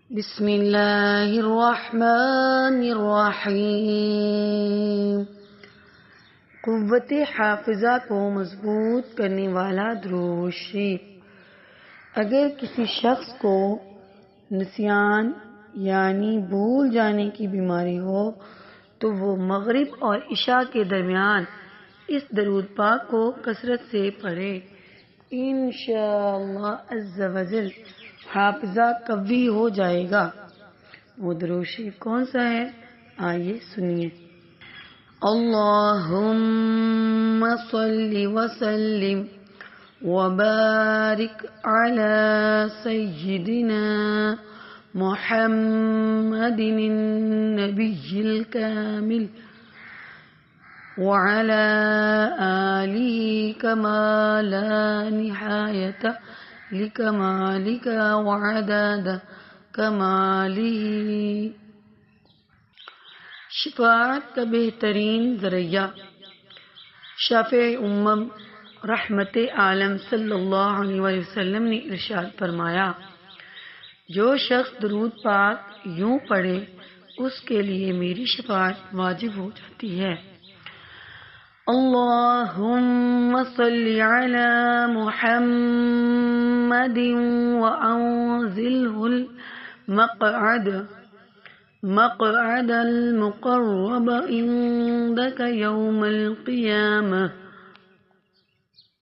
بسم اللہ الرحمن الرحیم۔ قوت حافظہ کو مضبوط کرنے والا درود شریف۔ اگر کسی شخص کو نسیان یعنی بھول جانے کی بیماری ہو تو وہ مغرب اور عشاء کے درمیان اس درود پاک کو کثرت سے پڑھے، انشاءاللہ عز و جل حافظہ قوی ہو جائے گا۔ وہ درود شریف کون سا ہے؟ آئیے سنیے۔ اللہم صلی وسلم وبارک علی سیدنا محمد النبی الکامل وعلى آله كما لا نهاية لكمالك وعدد كماله۔ شفاعت کا بہترین ذریعہ۔ شافع امم رحمت عالم صلی اللہ علیہ وسلم نے ارشاد فرمایا، جو شخص درود پاک یوں پڑھے اس کے لیے میری شفاعت واجب ہو جاتی ہے۔ اللہم صلی علی محمد وانزلہ مقعد المقرب عندک یوم القیامہ۔